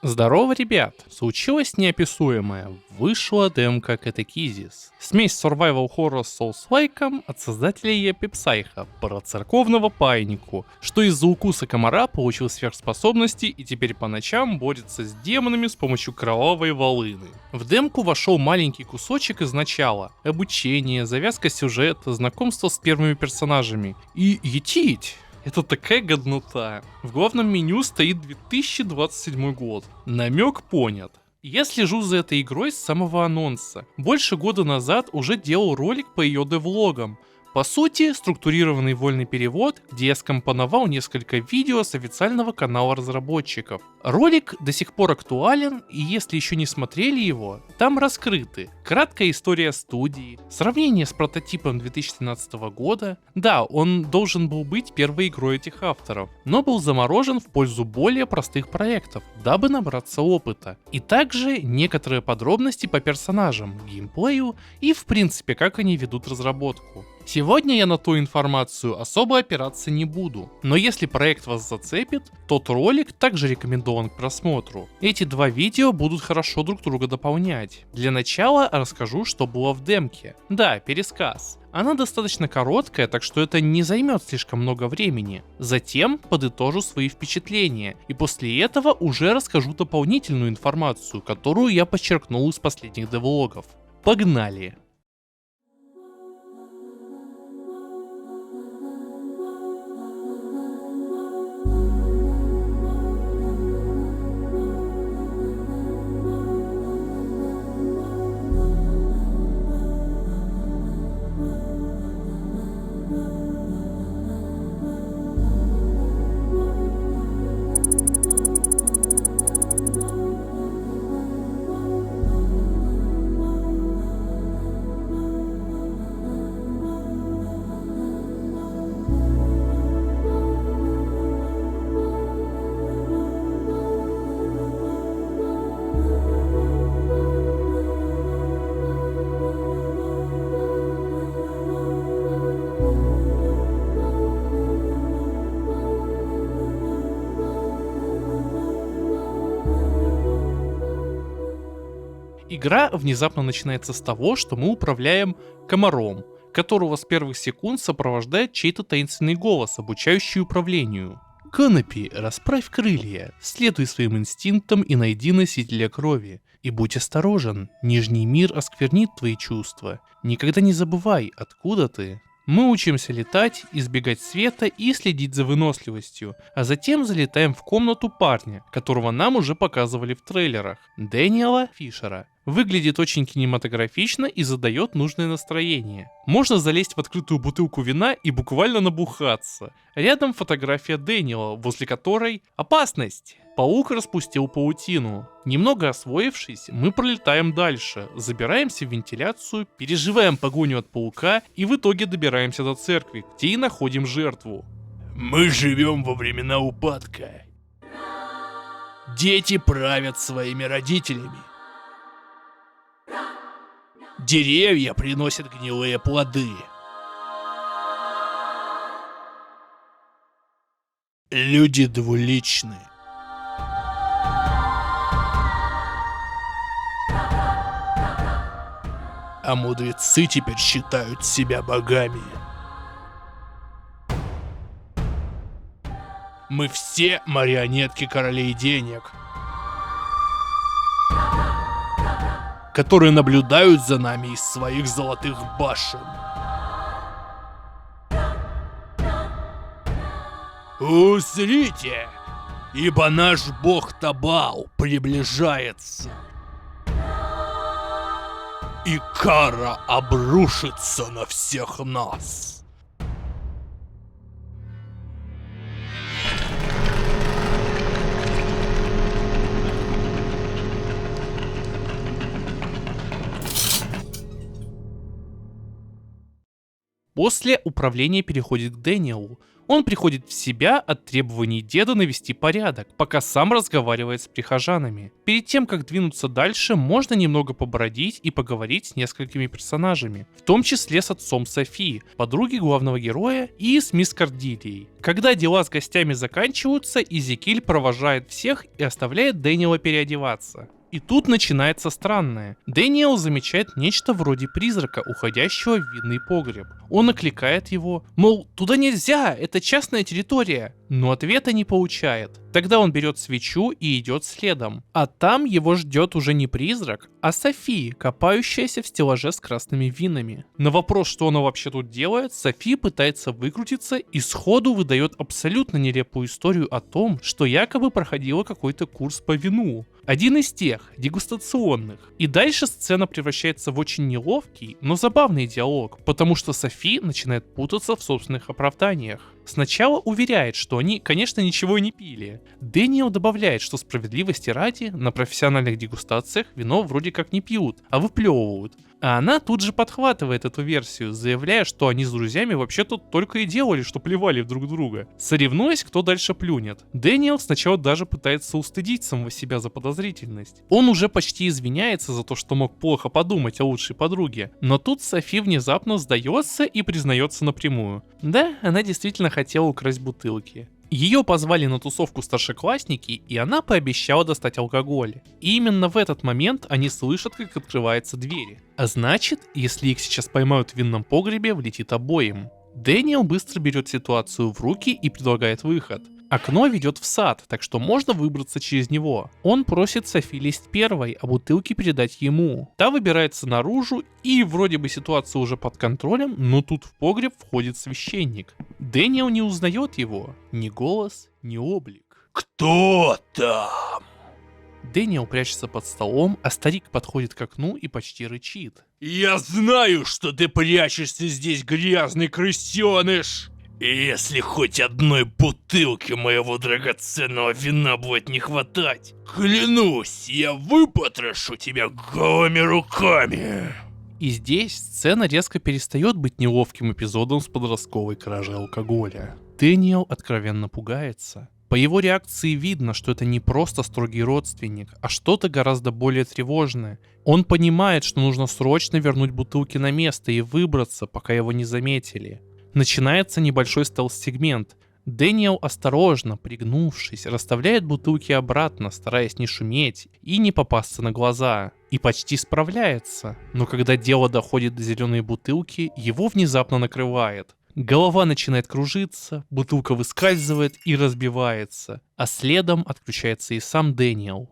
Здорово, ребят! Случилось неописуемое. Вышла демка Катехизис. Смесь survival horror с Souls-like от создателей Epic Psycho про церковного паиньку, что из-за укуса комара получил сверхспособности и теперь по ночам борется с демонами с помощью кровавой волыны. В демку вошел маленький кусочек из начала. Обучение, завязка сюжета, знакомство с первыми персонажами. И етить! Это такая годнота. В главном меню стоит 2027 год. Намек понят. Я слежу за этой игрой с самого анонса. Больше года назад уже делал ролик по ее девлогам. По сути, структурированный вольный перевод, где я скомпоновал несколько видео с официального канала разработчиков. Ролик до сих пор актуален, и если еще не смотрели его, там раскрыты краткая история студии, сравнение с прототипом 2017 года. Да, он должен был быть первой игрой этих авторов, но был заморожен в пользу более простых проектов, дабы набраться опыта. И также некоторые подробности по персонажам, геймплею и в принципе как они ведут разработку. Сегодня я на ту информацию особо опираться не буду, но если проект вас зацепит, тот ролик также рекомендован к просмотру. Эти два видео будут хорошо друг друга дополнять. Для начала расскажу, что было в демке. Да, пересказ. Она достаточно короткая, так что это не займет слишком много времени. Затем подытожу свои впечатления, и после этого уже расскажу дополнительную информацию, которую я подчеркнул из последних девлогов. Погнали! Игра внезапно начинается с того, что мы управляем комаром, которого с первых секунд сопровождает чей-то таинственный голос, обучающий управлению. Канопи, расправь крылья, следуй своим инстинктам и найди носителя крови. И будь осторожен, Нижний мир осквернит твои чувства. Никогда не забывай, откуда ты. Мы учимся летать, избегать света и следить за выносливостью, а затем залетаем в комнату парня, которого нам уже показывали в трейлерах, Дэниела Фишера. Выглядит очень кинематографично и задает нужное настроение. Можно залезть в открытую бутылку вина и буквально набухаться. Рядом фотография Дэниела, возле которой опасность! Паук распустил паутину. Немного освоившись, мы пролетаем дальше, забираемся в вентиляцию, переживаем погоню от паука и в итоге добираемся до церкви, где и находим жертву. Мы живем во времена упадка. Дети правят своими родителями. Деревья приносят гнилые плоды. Люди двуличны. А мудрецы теперь считают себя богами. Мы все марионетки королей денег, которые наблюдают за нами из своих золотых башен. Узрите, ибо наш бог Табал приближается. И кара обрушится на всех нас. После управление переходит к Дэниелу. Он приходит в себя от требований деда навести порядок, пока сам разговаривает с прихожанами. Перед тем, как двинуться дальше, можно немного побродить и поговорить с несколькими персонажами, в том числе с отцом Софи, подруги главного героя, и с мисс Кордилией. Когда дела с гостями заканчиваются, Изекиль провожает всех и оставляет Дэниела переодеваться. И тут начинается странное. Дэниел замечает нечто вроде призрака, уходящего в винный погреб. Он окликает его, мол, туда нельзя, это частная территория. Но ответа не получает. Тогда он берет свечу и идет следом. А там его ждет уже не призрак, а Софи, копающаяся в стеллаже с красными винами. На вопрос, что она вообще тут делает, Софи пытается выкрутиться и сходу выдает абсолютно нелепую историю о том, что якобы проходила какой-то курс по вину. Один из тех, дегустационных. И дальше сцена превращается в очень неловкий, но забавный диалог, потому что Софи начинает путаться в собственных оправданиях. Сначала уверяет, что они, конечно, ничего и не пили. Дэниел добавляет, что справедливости ради, на профессиональных дегустациях вино вроде как не пьют, а выплевывают. А она тут же подхватывает эту версию, заявляя, что они с друзьями вообще-то только и делали, что плевали друг друга, соревнуясь, кто дальше плюнет. Дэниел сначала даже пытается устыдить самого себя за подозрительность. Он уже почти извиняется за то, что мог плохо подумать о лучшей подруге, но тут Софи внезапно сдается и признается напрямую. Да, она действительно хотела украсть бутылки. Ее позвали на тусовку старшеклассники, и она пообещала достать алкоголь. И именно в этот момент они слышат, как открываются двери. А значит, если их сейчас поймают в винном погребе, влетит обоим. Дэниел быстро берет ситуацию в руки и предлагает выход. Окно ведет в сад, так что можно выбраться через него. Он просит Софи лезть первой, а бутылки передать ему. Та выбирается наружу, и вроде бы ситуация уже под контролем, но тут в погреб входит священник. Дэниел не узнает его. Ни голос, ни облик. Кто там? Дэниел прячется под столом, а старик подходит к окну и почти рычит. Я знаю, что ты прячешься здесь, грязный крысеныш! И если хоть одной бутылки моего драгоценного вина будет не хватать, клянусь, я выпотрошу тебя голыми руками. И здесь сцена резко перестает быть неловким эпизодом с подростковой кражей алкоголя. Дэниел откровенно пугается. По его реакции видно, что это не просто строгий родственник, а что-то гораздо более тревожное. Он понимает, что нужно срочно вернуть бутылки на место и выбраться, пока его не заметили. Начинается небольшой стелс-сегмент. Дэниел осторожно, пригнувшись, расставляет бутылки обратно, стараясь не шуметь и не попасться на глаза. И почти справляется. Но когда дело доходит до зеленой бутылки, его внезапно накрывает. Голова начинает кружиться, бутылка выскальзывает и разбивается, а следом отключается и сам Дэниел.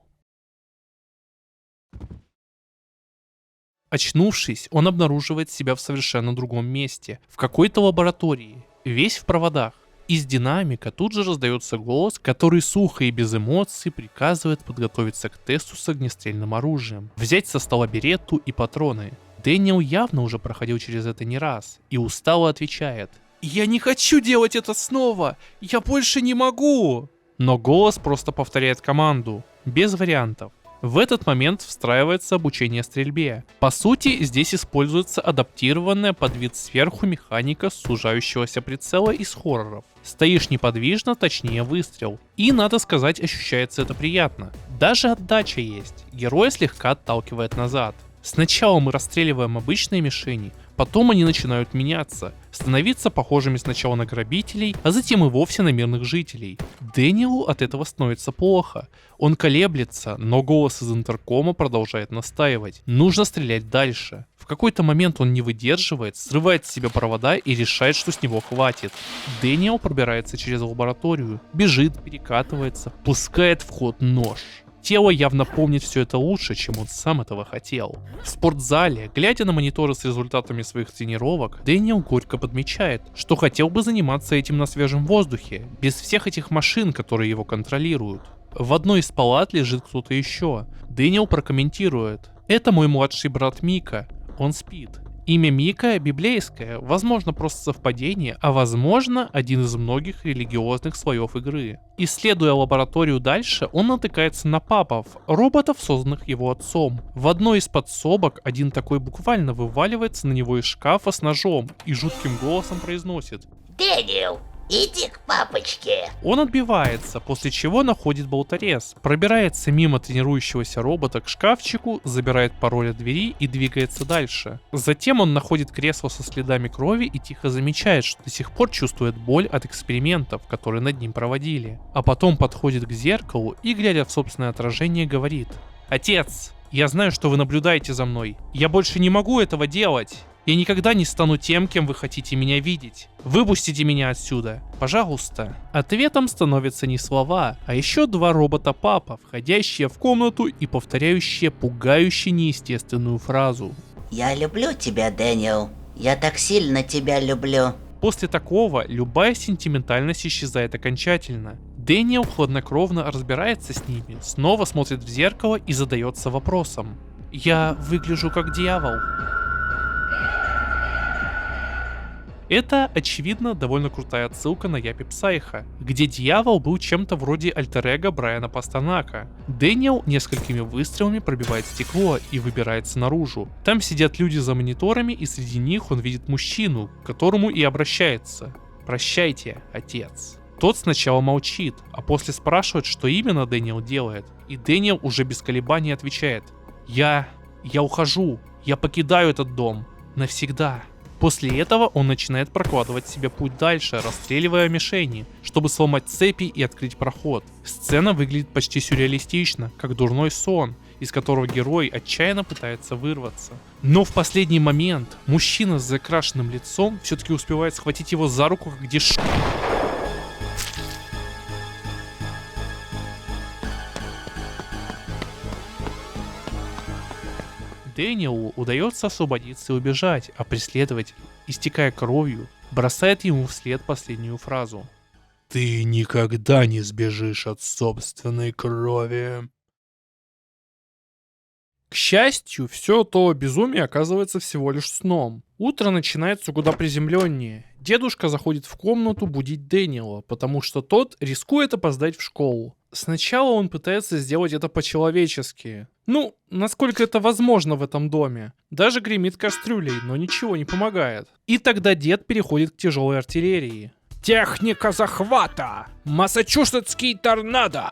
Очнувшись, он обнаруживает себя в совершенно другом месте, в какой-то лаборатории, весь в проводах. Из динамика тут же раздается голос, который сухо и без эмоций приказывает подготовиться к тесту с огнестрельным оружием, взять со стола беретту и патроны. Дэниел явно уже проходил через это не раз и устало отвечает: «Я не хочу делать это снова! Я больше не могу!» Но голос просто повторяет команду, без вариантов. В этот момент встраивается обучение стрельбе. По сути, здесь используется адаптированная под вид сверху механика сужающегося прицела из хорроров. Стоишь неподвижно, точнее выстрел. И, надо сказать, ощущается это приятно. Даже отдача есть. Героя слегка отталкивает назад. Сначала мы расстреливаем обычные мишени, потом они начинают меняться, становиться похожими сначала на грабителей, а затем и вовсе на мирных жителей. Дэниелу от этого становится плохо. Он колеблется, но голос из интеркома продолжает настаивать. Нужно стрелять дальше. В какой-то момент он не выдерживает, срывает с себя провода и решает, что с него хватит. Дэниел пробирается через лабораторию, бежит, перекатывается, пускает в ход нож. Тело явно помнит все это лучше, чем он сам этого хотел. В спортзале, глядя на мониторы с результатами своих тренировок, Дэниел горько подмечает, что хотел бы заниматься этим на свежем воздухе, без всех этих машин, которые его контролируют. В одной из палат лежит кто-то еще. Дэниел прокомментирует: «Это мой младший брат Мика, он спит». Имя Мика библейское, возможно просто совпадение, а возможно один из многих религиозных слоев игры. Исследуя лабораторию дальше, он натыкается на папов, роботов, созданных его отцом. В одной из подсобок один такой буквально вываливается на него из шкафа с ножом и жутким голосом произносит: «Дэниел, Иди к папочке. Он отбивается, после чего находит болторез, пробирается мимо тренирующегося робота к шкафчику, забирает пароль от двери и двигается дальше. Затем он находит кресло со следами крови и тихо замечает, что до сих пор чувствует боль от экспериментов, которые над ним проводили. А потом подходит к зеркалу и, глядя в собственное отражение, говорит: «Отец, я знаю, что вы наблюдаете за мной. Я больше не могу этого делать. Я никогда не стану тем, кем вы хотите меня видеть. Выпустите меня отсюда, пожалуйста». Ответом становятся не слова, а еще два робота-папа, входящие в комнату и повторяющие пугающе неестественную фразу. Я люблю тебя, Дэниел. Я так сильно тебя люблю. После такого любая сентиментальность исчезает окончательно. Дэниел хладнокровно разбирается с ними, снова смотрит в зеркало и задается вопросом: «Я выгляжу как дьявол?» Это, очевидно, довольно крутая отсылка на Япи Псайха, где дьявол был чем-то вроде альтер-эго Брайана Пастернака. Дэниел несколькими выстрелами пробивает стекло и выбирается наружу. Там сидят люди за мониторами, и среди них он видит мужчину, к которому и обращается: «Прощайте, отец». Тот сначала молчит, а после спрашивает, что именно Дэниел делает. И Дэниел уже без колебаний отвечает: Я ухожу, я покидаю этот дом. Навсегда». После этого он начинает прокладывать себе путь дальше, расстреливая мишени, чтобы сломать цепи и открыть проход. Сцена выглядит почти сюрреалистично, как дурной сон, из которого герой отчаянно пытается вырваться. Но в последний момент мужчина с закрашенным лицом все-таки успевает схватить его за руку, как дешевый. Дэниелу удается освободиться и убежать, а преследователь, истекая кровью, бросает ему вслед последнюю фразу: «Ты никогда не сбежишь от собственной крови». К счастью, все то безумие оказывается всего лишь сном. Утро начинается куда приземленнее. Дедушка заходит в комнату будить Дэниела, потому что тот рискует опоздать в школу. Сначала он пытается сделать это по-человечески. Ну, насколько это возможно в этом доме. Даже гремит кастрюлей, но ничего не помогает. И тогда дед переходит к тяжелой артиллерии. Техника захвата! Массачусетский торнадо!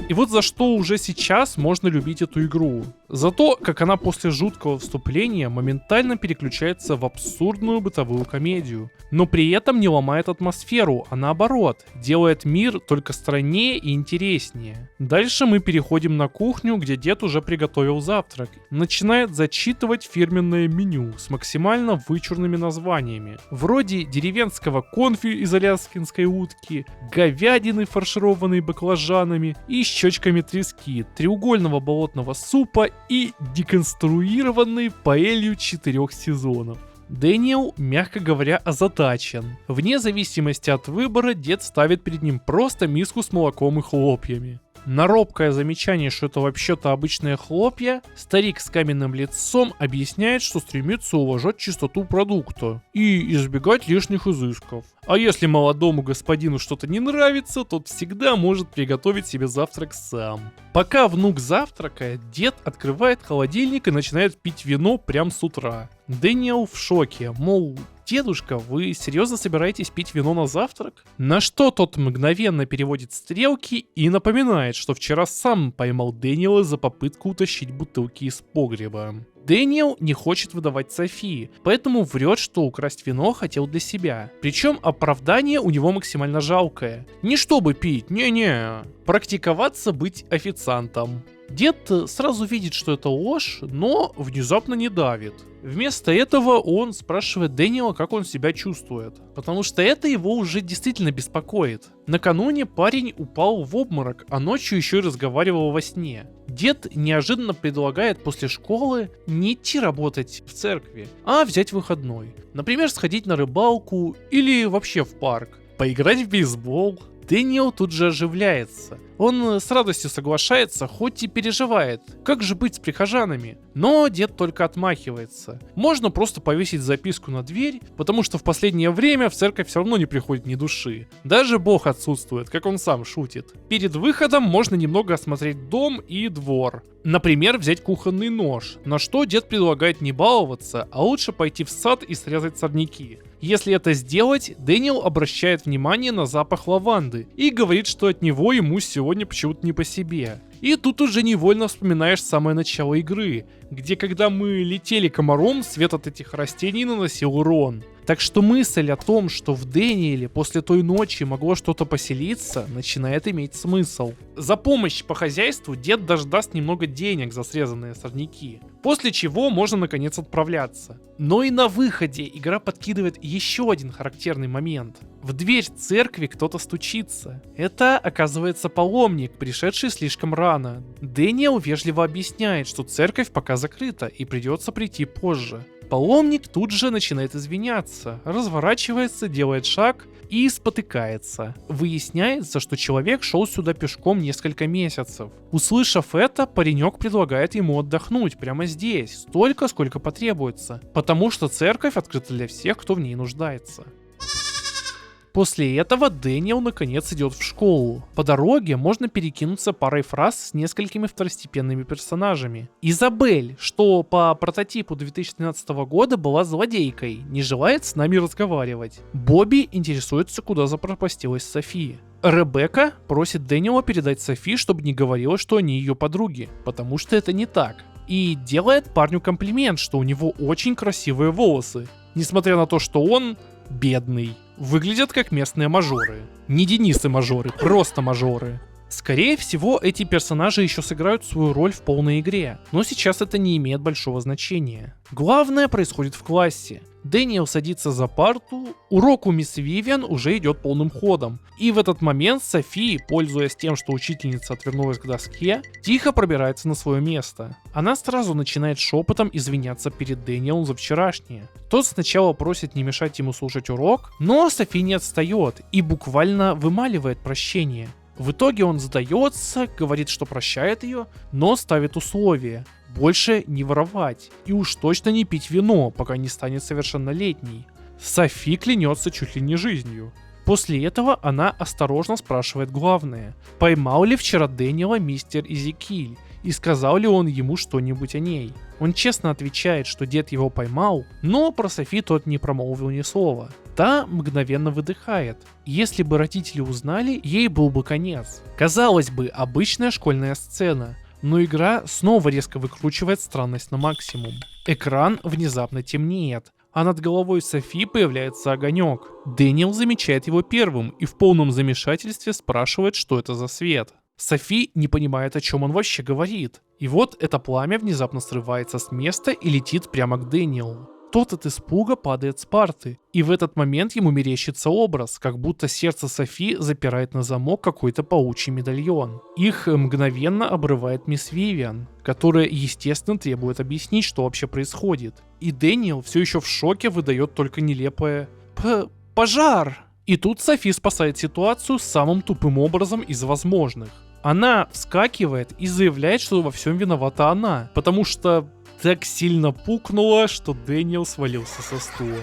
И вот за что уже сейчас можно любить эту игру. За то, как она после жуткого вступления моментально переключается в абсурдную бытовую комедию. Но при этом не ломает атмосферу, а наоборот, делает мир только страннее и интереснее. Дальше мы переходим на кухню, где дед уже приготовил завтрак. Начинает зачитывать фирменное меню с максимально вычурными названиями. Вроде деревенского конфи из аляскинской утки, говядины, фаршированной баклажанами и щечками трески, треугольного болотного супа и деконструированной паэлью 4 сезонов. Дэниел, мягко говоря, озадачен. Вне зависимости от выбора, дед ставит перед ним просто миску с молоком и хлопьями. На робкое замечание, что это вообще-то обычные хлопья, старик с каменным лицом объясняет, что стремится уважать чистоту продукта и избегать лишних изысков. А если молодому господину что-то не нравится, тот всегда может приготовить себе завтрак сам. Пока внук завтракает, дед открывает холодильник и начинает пить вино прямо с утра. Дэниел в шоке, мол, дедушка, вы серьезно собираетесь пить вино на завтрак? На что тот мгновенно переводит стрелки и напоминает, что вчера сам поймал Дэниела за попытку утащить бутылки из погреба. Дэниел не хочет выдавать Софии, поэтому врет, что украсть вино хотел для себя. Причем оправдание у него максимально жалкое. Не чтобы пить, не-не. Практиковаться быть официантом. Дед сразу видит, что это ложь, но внезапно не давит. Вместо этого он спрашивает Дэниела, как он себя чувствует. Потому что это его уже действительно беспокоит. Накануне парень упал в обморок, а ночью еще и разговаривал во сне. Дед неожиданно предлагает после школы не идти работать в церкви, а взять выходной. Например, сходить на рыбалку или вообще в парк. Поиграть в бейсбол. Дэниел тут же оживляется. Он с радостью соглашается, хоть и переживает. Как же быть с прихожанами? Но дед только отмахивается. Можно просто повесить записку на дверь, потому что в последнее время в церковь все равно не приходит ни души. Даже Бог отсутствует, как он сам шутит. Перед выходом можно немного осмотреть дом и двор. Например, взять кухонный нож, на что дед предлагает не баловаться, а лучше пойти в сад и срезать сорняки. Если это сделать, Дэниел обращает внимание на запах лаванды и говорит, что от него ему сегодня почему-то не по себе. И тут уже невольно вспоминаешь самое начало игры, где когда мы летели комаром, свет от этих растений наносил урон. Так что мысль о том, что в Дэниеле после той ночи могло что-то поселиться, начинает иметь смысл. За помощь по хозяйству дед даже даст немного денег за срезанные сорняки, после чего можно наконец отправляться. Но и на выходе игра подкидывает еще один характерный момент. В дверь церкви кто-то стучится. Это, оказывается, паломник, пришедший слишком рано. Дэниел вежливо объясняет, что церковь пока закрыта и придется прийти позже. Паломник тут же начинает извиняться, разворачивается, делает шаг и спотыкается. Выясняется, что человек шел сюда пешком несколько месяцев. Услышав это, паренек предлагает ему отдохнуть прямо здесь, столько, сколько потребуется, потому что церковь открыта для всех, кто в ней нуждается. После этого Дэниел наконец идет в школу. По дороге можно перекинуться парой фраз с несколькими второстепенными персонажами. Изабель, что по прототипу 2013 года была злодейкой, не желает с нами разговаривать. Бобби интересуется, куда запропастилась София. Ребекка просит Дэниела передать Софи, чтобы не говорила, что они ее подруги, потому что это не так. И делает парню комплимент, что у него очень красивые волосы, несмотря на то, что он бедный. Выглядят как местные мажоры. Не Денисы-мажоры, просто мажоры. Скорее всего, эти персонажи еще сыграют свою роль в полной игре, но сейчас это не имеет большого значения. Главное происходит в классе. Дэниел садится за парту, урок у мисс Вивиан уже идет полным ходом. И в этот момент Софи, пользуясь тем, что учительница отвернулась к доске, тихо пробирается на свое место. Она сразу начинает шепотом извиняться перед Дэниелом за вчерашнее. Тот сначала просит не мешать ему слушать урок, но Софи не отстает и буквально вымаливает прощение. В итоге он сдается, говорит, что прощает ее, но ставит условие: больше не воровать и уж точно не пить вино, пока не станет совершеннолетней. Софи клянется чуть ли не жизнью. После этого она осторожно спрашивает главное: поймал ли вчера Дэниела мистер Изекиль и сказал ли он ему что-нибудь о ней. Он честно отвечает, что дед его поймал, но про Софи тот не промолвил ни слова. Та мгновенно выдыхает. Если бы родители узнали, ей был бы конец. Казалось бы, обычная школьная сцена, но игра снова резко выкручивает странность на максимум. Экран внезапно темнеет, а над головой Софи появляется огонек. Дэниел замечает его первым и в полном замешательстве спрашивает, что это за свет. Софи не понимает, о чем он вообще говорит. И вот это пламя внезапно срывается с места и летит прямо к Дэниелу. Тот от испуга падает с парты, и в этот момент ему мерещится образ, как будто сердце Софи запирает на замок какой-то паучий медальон. Их мгновенно обрывает мисс Вивиан, которая, естественно, требует объяснить, что вообще происходит. И Дэниел все еще в шоке выдает только нелепое «Пожар!». И тут Софи спасает ситуацию самым тупым образом из возможных. Она вскакивает и заявляет, что во всем виновата она, потому что так сильно пукнуло, что Дэниел свалился со стула.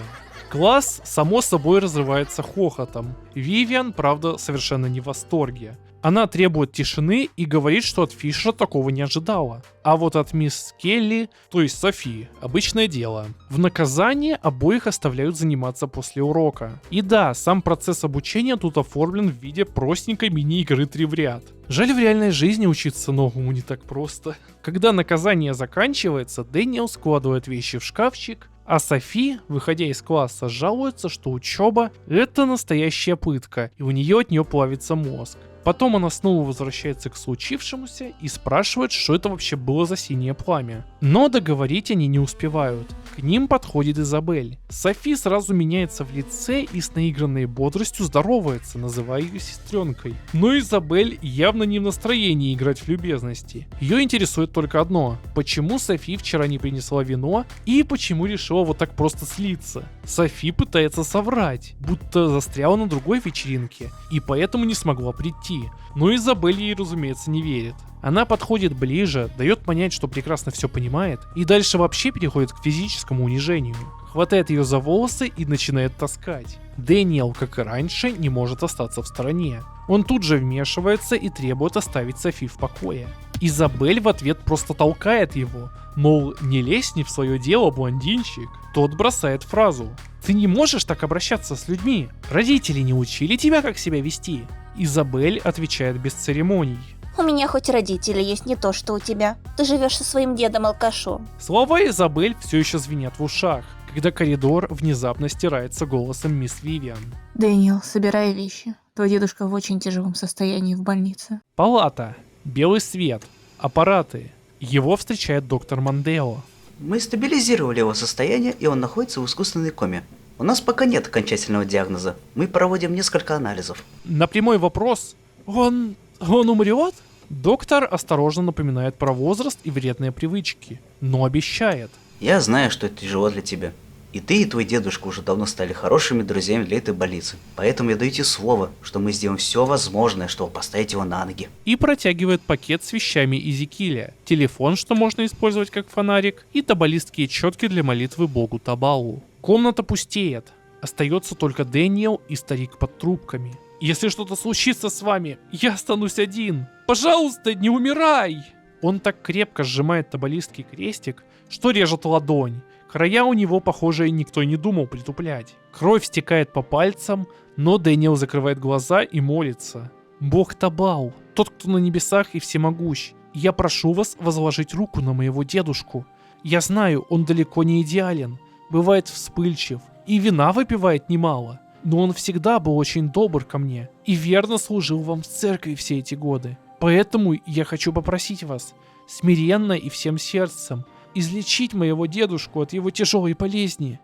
Класс, само собой, разрывается хохотом. Вивиан, правда, совершенно не в восторге. Она требует тишины и говорит, что от Фишера такого не ожидала. А вот от мисс Келли, то есть Софи, обычное дело. В наказание обоих оставляют заниматься после урока. И да, сам процесс обучения тут оформлен в виде простенькой мини-игры 3 в ряд. Жаль, в реальной жизни учиться новому не так просто. Когда наказание заканчивается, Дэниел складывает вещи в шкафчик, а Софи, выходя из класса, жалуется, что учеба — это настоящая пытка, и у нее от нее плавится мозг. Потом она снова возвращается к случившемуся и спрашивает, что это вообще было за синее пламя. Но договорить они не успевают. К ним подходит Изабель. Софи сразу меняется в лице и с наигранной бодростью здоровается, называя ее сестренкой. Но Изабель явно не в настроении играть в любезности. Ее интересует только одно: почему Софи вчера не принесла вино и почему решила вот так просто слиться. Софи пытается соврать, будто застряла на другой вечеринке и поэтому не смогла прийти. Но Изабель ей, разумеется, не верит. Она подходит ближе, дает понять, что прекрасно все понимает, и дальше вообще переходит к физическому унижению. Хватает ее за волосы и начинает таскать. Дэниел, как и раньше, не может остаться в стороне. Он тут же вмешивается и требует оставить Софи в покое. Изабель в ответ просто толкает его, мол, не лезь не в свое дело, блондинчик. Тот бросает фразу: «Ты не можешь так обращаться с людьми. Родители не учили тебя, как себя вести». Изабель отвечает без церемоний: У меня хоть родители есть, не то что у тебя. Ты живешь со своим дедом-алкашом. Слова Изабель все еще звенят в ушах, когда коридор внезапно стирается голосом мисс Вивиан. Дэниел, собирай вещи. Твой дедушка в очень тяжелом состоянии в больнице. Палата, белый свет, аппараты. Его встречает доктор Мандео. Мы стабилизировали его состояние, и он находится в искусственной коме. У нас пока нет окончательного диагноза. Мы проводим несколько анализов. На прямой вопрос: Он умрет? Доктор осторожно напоминает про возраст и вредные привычки, но обещает: Я знаю, что это тяжело для тебя. И ты, и твой дедушка уже давно стали хорошими друзьями для этой больницы. Поэтому я даю тебе слово, что мы сделаем все возможное, чтобы поставить его на ноги. и протягивает пакет с вещами Изекииля, телефон, что можно использовать как фонарик, и табалистские четки для молитвы богу Табалу. Комната пустеет. Остается только Дэниел и старик под трубками. «Если что-то случится с вами, я останусь один. Пожалуйста, не умирай!» Он так крепко сжимает табалистский крестик, что режет ладонь. Края у него, похоже, никто и не думал притуплять. Кровь стекает по пальцам, но Дэниел закрывает глаза и молится. «Бог Табал, тот, кто на небесах и всемогущ, я прошу вас возложить руку на моего дедушку. Я знаю, он далеко не идеален, бывает вспыльчив и вина выпивает немало, но он всегда был очень добр ко мне и верно служил вам в церкви все эти годы. Поэтому я хочу попросить вас, смиренно и всем сердцем, излечить моего дедушку от его тяжелой болезни».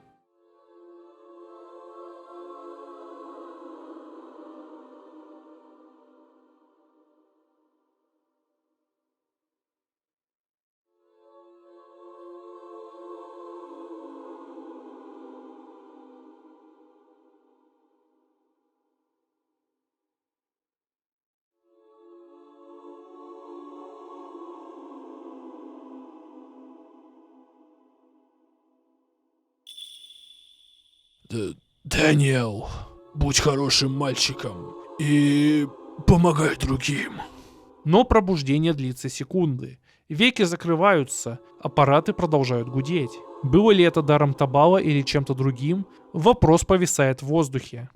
Дэниел, будь хорошим мальчиком и помогай другим. Но пробуждение длится секунды. Веки закрываются, аппараты продолжают гудеть. Было ли это даром Табала или чем-то другим? Вопрос повисает в воздухе.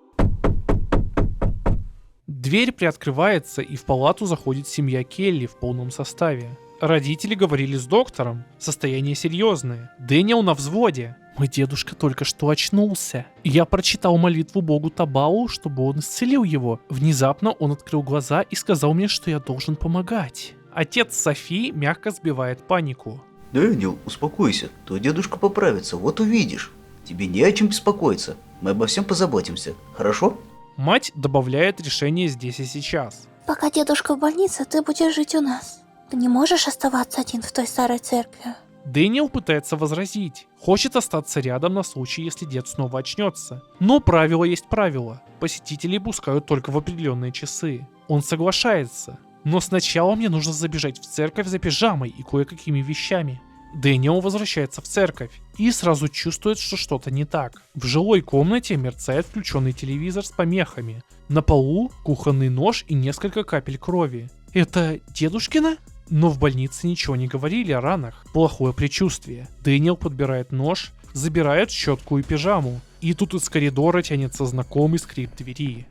Дверь приоткрывается, и в палату заходит семья Келли в полном составе. Родители говорили с доктором. Состояние серьезное. Дэниел на взводе. Мой дедушка только что очнулся. Я прочитал молитву богу Табалу, чтобы он исцелил его. Внезапно он открыл глаза и сказал мне, что я должен помогать. Отец Софи мягко сбивает панику. Дэниел, успокойся. Твой дедушка поправится, вот увидишь. Тебе не о чем беспокоиться. Мы обо всем позаботимся, хорошо? Мать добавляет решение здесь и сейчас. Пока дедушка в больнице, ты будешь жить у нас. Ты не можешь оставаться один в той старой церкви. Дэниел пытается возразить. Хочет остаться рядом на случай, если дед снова очнется. Но правило есть правило. Посетителей пускают только в определенные часы. Он соглашается. Но сначала мне нужно забежать в церковь за пижамой и кое-какими вещами. Дэниел возвращается в церковь и сразу чувствует, что что-то не так. В жилой комнате мерцает включенный телевизор с помехами. На полу кухонный нож и несколько капель крови. Это дедушкина? Но в больнице ничего не говорили о ранах. Плохое предчувствие. Дэниел подбирает нож, забирает щетку и пижаму. И тут из коридора тянется знакомый скрип двери.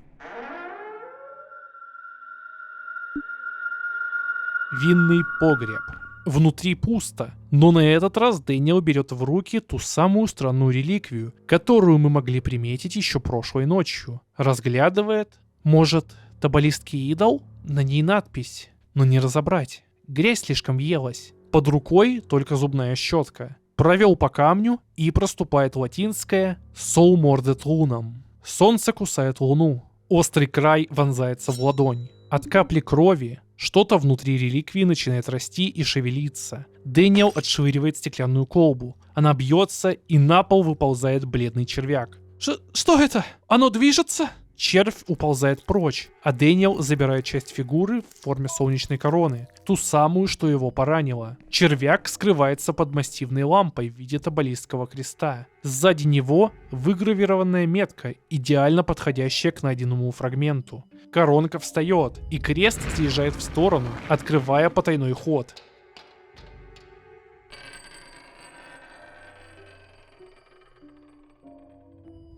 Винный погреб. Внутри пусто, но на этот раз Дэниел берет в руки ту самую странную реликвию, которую мы могли приметить еще прошлой ночью. Разглядывает. Может, табалистский идол? На ней надпись, но не разобрать. Грязь слишком въелась. Под рукой только зубная щетка. Провел по камню, и проступает латинское «Soul morded lunam». Солнце кусает луну. Острый край вонзается в ладонь. От капли крови что-то внутри реликвии начинает расти и шевелиться. Дэниел отшвыривает стеклянную колбу. Она бьется, и на пол выползает бледный червяк. Что это? Оно движется? Червь уползает прочь, а Дэниел забирает часть фигуры в форме солнечной короны, ту самую, что его поранило. Червяк скрывается под массивной лампой в виде табалистского креста. Сзади него выгравированная метка, идеально подходящая к найденному фрагменту. Коронка встает, и крест съезжает в сторону, открывая потайной ход.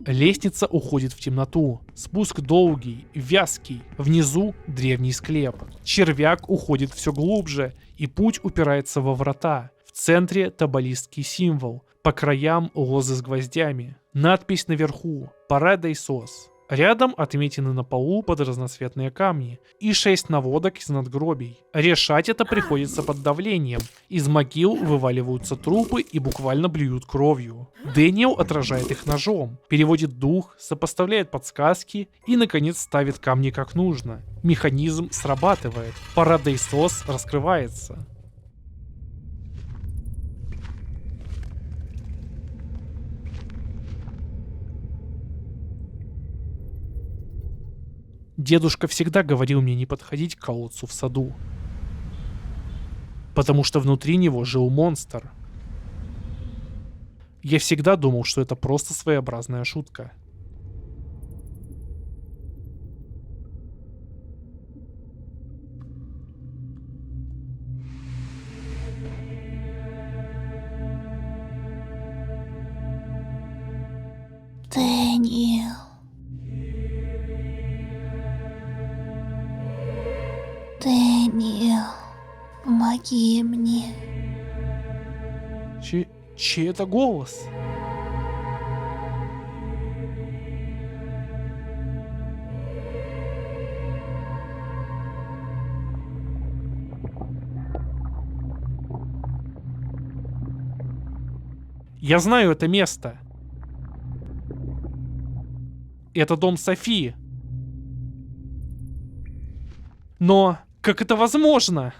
Лестница уходит в темноту. Спуск долгий, вязкий. Внизу древний склеп. Червяк уходит все глубже, и путь упирается во врата. В центре табалистский символ. По краям лозы с гвоздями. Надпись наверху «Paradise Sauce». Рядом отметины на полу под разноцветные камни и 6 наводок из надгробий. Решать это приходится под давлением. Из могил вываливаются трупы и буквально блюют кровью. Дэниел отражает их ножом, переводит дух, сопоставляет подсказки и, наконец, ставит камни как нужно. Механизм срабатывает. Paradise Sauce раскрывается. Дедушка всегда говорил мне не подходить к колодцу в саду, потому что внутри него жил монстр. Я всегда думал, что это просто своеобразная шутка. Дэниел. Дэниел, помоги мне. Чей это голос? Я знаю это место. Это дом Софии. Но как это возможно?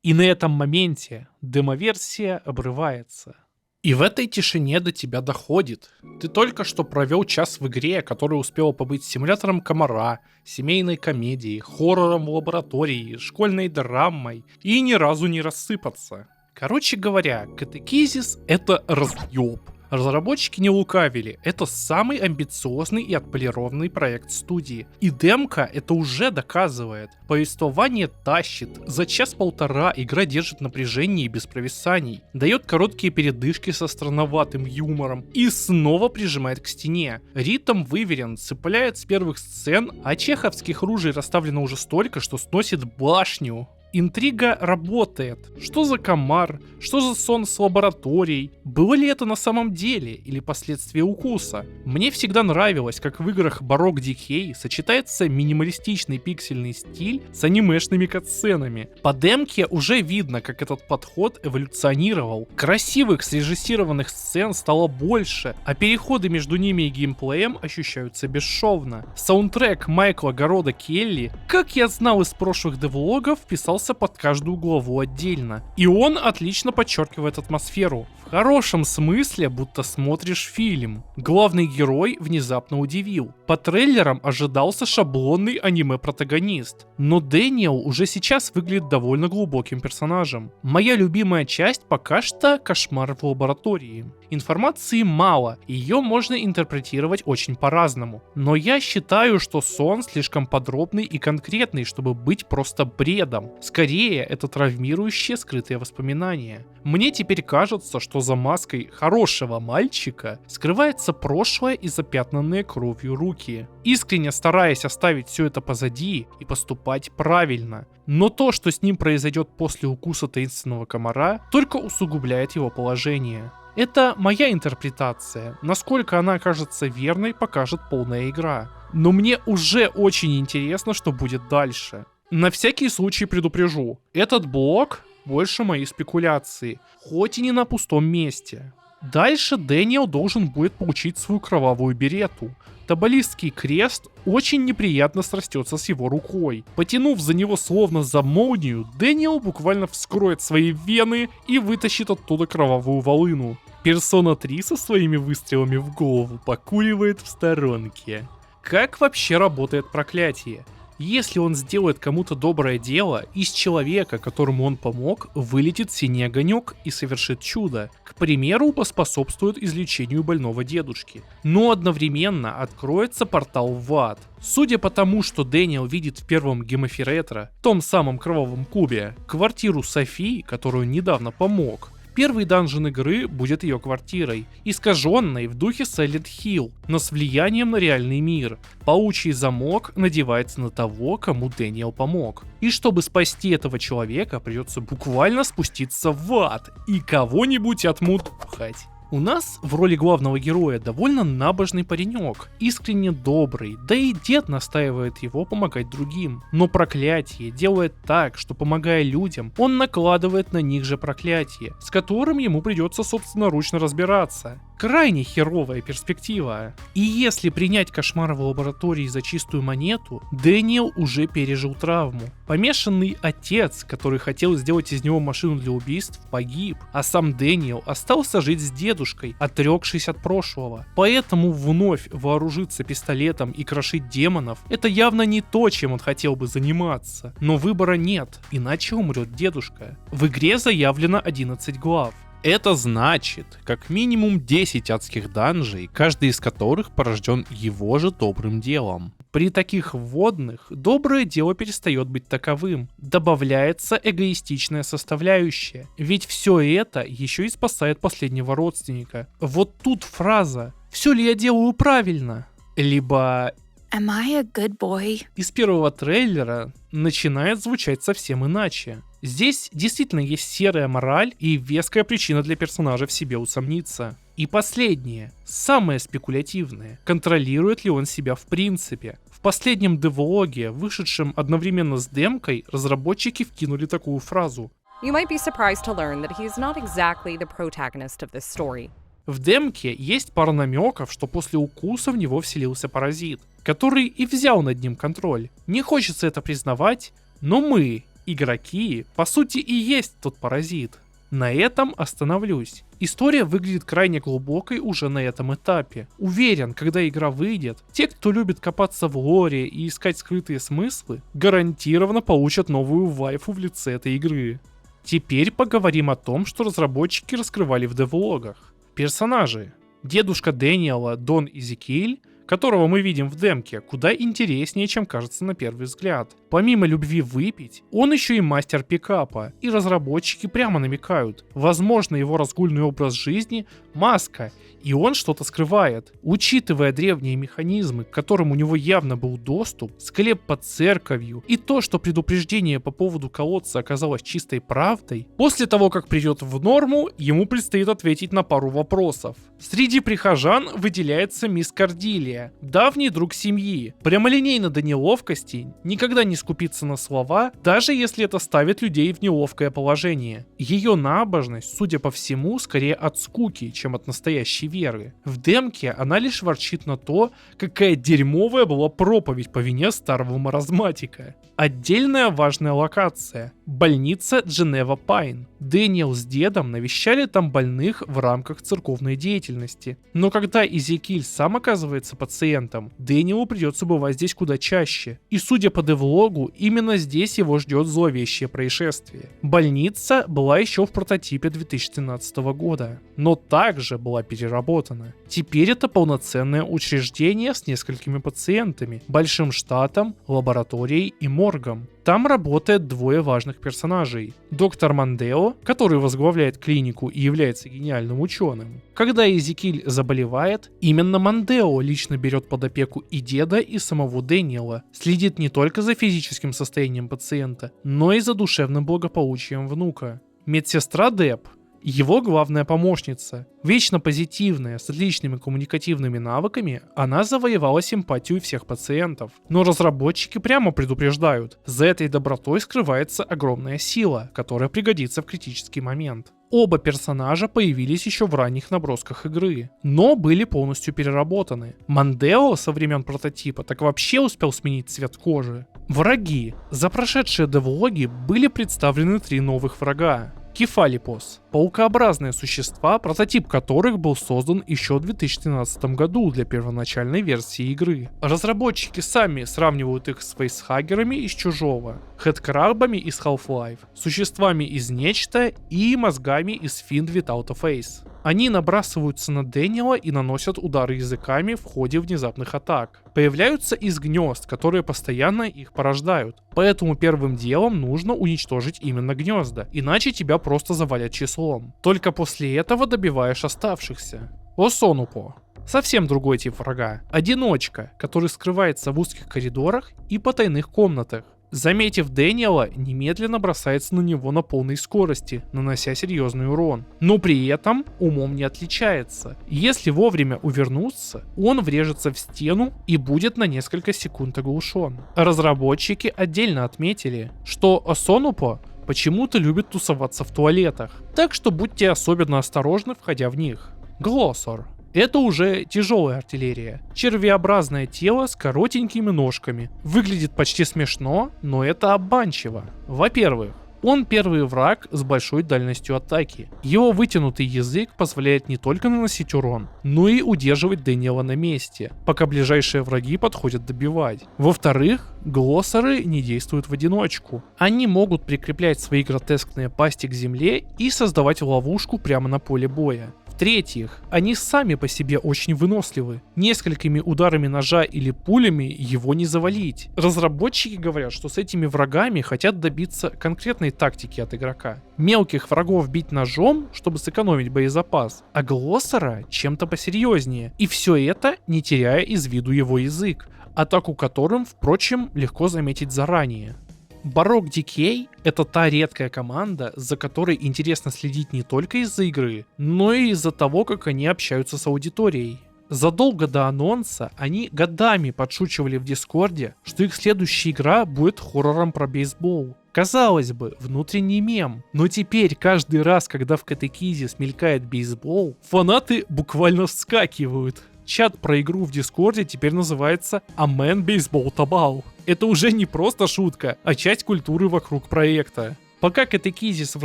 И на этом моменте демоверсия обрывается. И в этой тишине до тебя доходит. Ты только что провел час в игре, которая успела побыть симулятором комара, семейной комедией, хоррором в лаборатории, школьной драмой и ни разу не рассыпаться. Короче говоря, катехизис — это разъеб. Разработчики не лукавили, это самый амбициозный и отполированный проект студии. И демка это уже доказывает. Повествование тащит, за час-полтора игра держит напряжение и без провисаний, дает короткие передышки со странноватым юмором и снова прижимает к стене. Ритм выверен, цепляет с первых сцен, а чеховских ружей расставлено уже столько, что сносит башню. Интрига работает. Что за комар? Что за сон с лабораторией? Было ли это на самом деле или последствия укуса? Мне всегда нравилось, как в играх Baroque Decay сочетается минималистичный пиксельный стиль с анимешными катсценами. По демке уже видно, как этот подход эволюционировал. Красивых срежиссированных сцен стало больше, а переходы между ними и геймплеем ощущаются бесшовно. Саундтрек Майкла Города Келли, как я знал из прошлых девлогов, писал под каждую главу отдельно. И он отлично подчеркивает атмосферу. В хорошем смысле, будто смотришь фильм. Главный герой внезапно удивил. По трейлерам ожидался шаблонный аниме-протагонист. Но Дэниел уже сейчас выглядит довольно глубоким персонажем. Моя любимая часть пока что кошмар в лаборатории. Информации мало, ее можно интерпретировать очень по-разному. Но я считаю, что сон слишком подробный и конкретный, чтобы быть просто бредом. Скорее, это травмирующие скрытые воспоминания. Мне теперь кажется, что за маской хорошего мальчика скрывается прошлое и запятнанные кровью руки. Искренне стараясь оставить все это позади и поступать правильно. Но то, что с ним произойдет после укуса таинственного комара, только усугубляет его положение. Это моя интерпретация. Насколько она окажется верной, покажет полная игра. Но мне уже очень интересно, что будет дальше. На всякий случай предупрежу, этот блок больше мои спекуляции, хоть и не на пустом месте. Дальше Дэниел должен будет получить свою кровавую берету. Табалистский крест очень неприятно срастется с его рукой. Потянув за него словно за молнию, Дэниел буквально вскроет свои вены и вытащит оттуда кровавую волыну. Персона 3 со своими выстрелами в голову покуривает в сторонке. Как вообще работает проклятие? Если он сделает кому-то доброе дело, из человека, которому он помог, вылетит синий огонек и совершит чудо. К примеру, поспособствует излечению больного дедушки. Но одновременно откроется портал в ад. Судя по тому, что Дэниел видит в первом Гемофиретро, том самом кровавом кубе, квартиру Софии, которую недавно помог, первый данжен игры будет ее квартирой, искаженной в духе Silent Hill, но с влиянием на реальный мир. Паучий замок надевается на того, кому Дэниел помог. И чтобы спасти этого человека, придется буквально спуститься в ад и кого-нибудь отмудохать. У нас в роли главного героя довольно набожный паренек, искренне добрый, да и дед настаивает его помогать другим. Но проклятие делает так, что помогая людям, он накладывает на них же проклятие, с которым ему придется собственноручно разбираться. Крайне херовая перспектива. И если принять кошмар в лаборатории за чистую монету, Дэниел уже пережил травму. Помешанный отец, который хотел сделать из него машину для убийств, погиб, а сам Дэниел остался жить с дедушкой, отрекшись от прошлого. Поэтому вновь вооружиться пистолетом и крошить демонов — это явно не то, чем он хотел бы заниматься. Но выбора нет, иначе умрет дедушка. В игре заявлено 11 глав. Это значит, как минимум 10 адских данжей, каждый из которых порожден его же добрым делом. При таких вводных доброе дело перестает быть таковым. Добавляется эгоистичная составляющая. Ведь все это еще и спасает последнего родственника. Вот тут фраза «Все ли я делаю правильно?» Либо Am I a good boy? из первого трейлера начинает звучать совсем иначе. Здесь действительно есть серая мораль и веская причина для персонажа в себе усомниться. И последнее, самое спекулятивное, контролирует ли он себя в принципе. В последнем девлоге, вышедшем одновременно с демкой, разработчики вкинули такую фразу. You might be surprised to learn that he is not exactly the protagonist of this story. В демке есть пара намеков, что после укуса в него вселился паразит, который и взял над ним контроль. Не хочется это признавать, но мы, игроки, по сути и есть тот паразит. На этом остановлюсь. История выглядит крайне глубокой уже на этом этапе. Уверен, когда игра выйдет, те, кто любит копаться в лоре и искать скрытые смыслы, гарантированно получат новую вайфу в лице этой игры. Теперь поговорим о том, что разработчики раскрывали в девлогах. Персонажи. Дедушка Дэниела Дон Изекиль, которого мы видим в демке, куда интереснее, чем кажется на первый взгляд. Помимо любви выпить, он еще и мастер пикапа, и разработчики прямо намекают, возможно, его разгульный образ жизни – маска, и он что-то скрывает. Учитывая древние механизмы, к которым у него явно был доступ, склеп под церковью, и то, что предупреждение по поводу колодца оказалось чистой правдой, после того, как придет в норму, ему предстоит ответить на пару вопросов. Среди прихожан выделяется мисс Кордилия, давний друг семьи, прямолинейно до неловкости, никогда не скупится на слова, даже если это ставит людей в неловкое положение. Ее набожность, судя по всему, скорее от скуки, чем от настоящей веры. В демке она лишь ворчит на то, какая дерьмовая была проповедь по вине старого маразматика. Отдельная важная локация – больница Дженева Пайн. Дэниел с дедом навещали там больных в рамках церковной деятельности. Но когда Изекиль сам оказывается пациентом, Дэниелу придется бывать здесь куда чаще. И судя по девлогу, именно здесь его ждет зловещее происшествие. Больница была еще в прототипе 2013 года. но также была переработана. Теперь это полноценное учреждение с несколькими пациентами, большим штатом, лабораторией и моргом. Там работает двое важных персонажей. Доктор Мандео, который возглавляет клинику и является гениальным ученым. Когда Эзекиль заболевает, именно Мандео лично берет под опеку и деда, и самого Дэниела, следит не только за физическим состоянием пациента, но и за душевным благополучием внука. Медсестра Деб, его главная помощница, вечно позитивная, с отличными коммуникативными навыками, она завоевала симпатию всех пациентов. Но разработчики прямо предупреждают, за этой добротой скрывается огромная сила, которая пригодится в критический момент. Оба персонажа появились еще в ранних набросках игры, но были полностью переработаны. Мандео со времен прототипа так вообще успел сменить цвет кожи. Враги. За прошедшие девлоги были представлены 3 новых врага. Кефалипос – паукообразные существа, прототип которых был создан еще в 2013 году для первоначальной версии игры. Разработчики сами сравнивают их с фейсхаггерами из Чужого, хедкрабами из Half-Life, существами из Нечто и мозгами из Fiend Without a Face. Они набрасываются на Дэниела и наносят удары языками в ходе внезапных атак. Появляются из гнезд, которые постоянно их порождают. Поэтому первым делом нужно уничтожить именно гнезда, иначе тебя просто завалят числом. Только после этого добиваешь оставшихся. Осонупо. Совсем другой тип врага. Одиночка, который скрывается в узких коридорах и потайных комнатах. Заметив Дэниела, немедленно бросается на него на полной скорости, нанося серьезный урон. Но при этом умом не отличается. Если вовремя увернуться, он врежется в стену и будет на несколько секунд оглушен. Разработчики отдельно отметили, что Осонупо почему-то любит тусоваться в туалетах, так что будьте особенно осторожны, входя в них. Глоссор. Это уже тяжелая артиллерия. Червеобразное тело с коротенькими ножками. Выглядит почти смешно, но это обманчиво. Во-первых, он первый враг с большой дальностью атаки. Его вытянутый язык позволяет не только наносить урон, но и удерживать Дэниела на месте, пока ближайшие враги подходят добивать. Во-вторых, глоссоры не действуют в одиночку. Они могут прикреплять свои гротескные пасти к земле и создавать ловушку прямо на поле боя. В-третьих, они сами по себе очень выносливы. Несколькими ударами ножа или пулями его не завалить. Разработчики говорят, что с этими врагами хотят добиться конкретной тактики от игрока. Мелких врагов бить ножом, чтобы сэкономить боезапас, а глоссора чем-то посерьезнее. И все это, не теряя из виду его язык, атаку которым, впрочем, легко заметить заранее. Baroque Decay — это та редкая команда, за которой интересно следить не только из-за игры, но и из-за того, как они общаются с аудиторией. Задолго до анонса они годами подшучивали в Дискорде, что их следующая игра будет хоррором про бейсбол. Казалось бы, внутренний мем, но теперь каждый раз, когда в катехизе смелькает бейсбол, фанаты буквально вскакивают. Чат про игру в Дискорде теперь называется Amen Baseball Tabal. Это уже не просто шутка, а часть культуры вокруг проекта. Пока катехизис в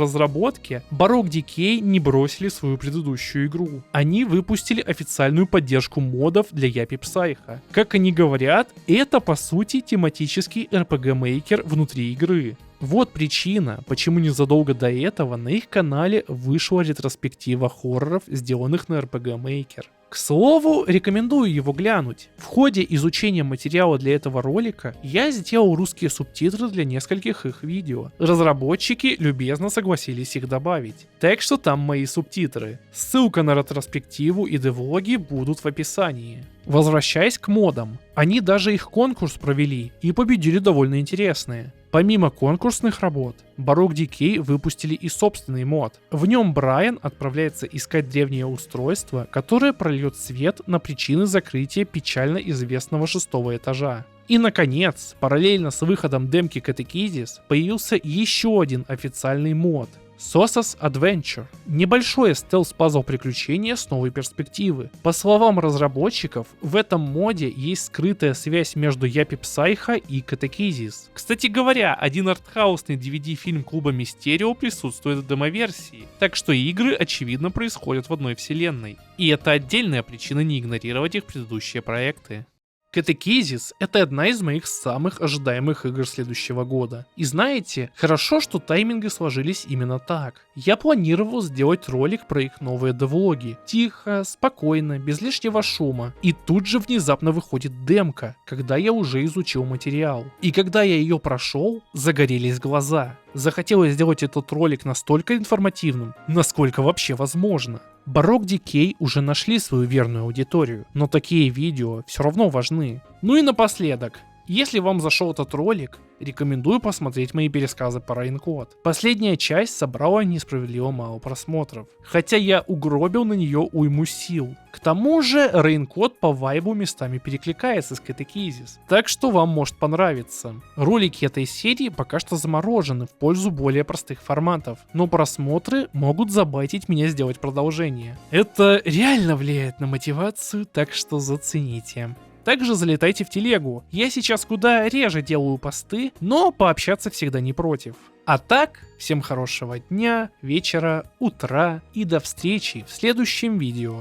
разработке, Baroque Decay не бросили свою предыдущую игру. Они выпустили официальную поддержку модов для Япи Псайха. Как они говорят, это по сути тематический RPG-мейкер внутри игры. Вот причина, почему незадолго до этого на их канале вышла ретроспектива хорроров, сделанных на RPG Maker. К слову, рекомендую его глянуть. В ходе изучения материала для этого ролика я сделал русские субтитры для нескольких их видео. Разработчики любезно согласились их добавить. Так что там мои субтитры. Ссылка на ретроспективу и девлоги будут в описании. Возвращаясь к модам, они даже их конкурс провели и победили довольно интересные. Помимо конкурсных работ, Baroque Decay выпустили и собственный мод. В нем Брайан отправляется искать древнее устройство, которое прольет свет на причины закрытия печально известного 6-го этажа. И наконец, параллельно с выходом демки Catechizis появился еще один официальный мод — Sosas Adventure. Небольшое стелс-пазл приключения с новой перспективы. По словам разработчиков, в этом моде есть скрытая связь между Япи Псайха и Catechizis. Кстати говоря, один артхаусный DVD-фильм Клуба Мистерио присутствует в демоверсии, так что игры очевидно происходят в одной вселенной. И это отдельная причина не игнорировать их предыдущие проекты. Катехизис — это одна из моих самых ожидаемых игр следующего года. И знаете, хорошо, что тайминги сложились именно так. Я планировал сделать ролик про их новые девлоги. Тихо, спокойно, без лишнего шума. И тут же внезапно выходит демка, когда я уже изучил материал. И когда я ее прошел, загорелись глаза. Захотелось сделать этот ролик настолько информативным, насколько вообще возможно. Baroque Decay уже нашли свою верную аудиторию, но такие видео все равно важны. Ну и напоследок, если вам зашел этот ролик, рекомендую посмотреть мои пересказы по Рейнкод. Последняя часть собрала несправедливо мало просмотров, хотя я угробил на нее уйму сил. К тому же Рейнкод по вайбу местами перекликается с Катехизис, так что вам может понравиться. Ролики этой серии пока что заморожены в пользу более простых форматов, но просмотры могут забайтить меня сделать продолжение. Это реально влияет на мотивацию, так что зацените. Также залетайте в телегу. Я сейчас куда реже делаю посты, но пообщаться всегда не против. А так, всем хорошего дня, вечера, утра и до встречи в следующем видео.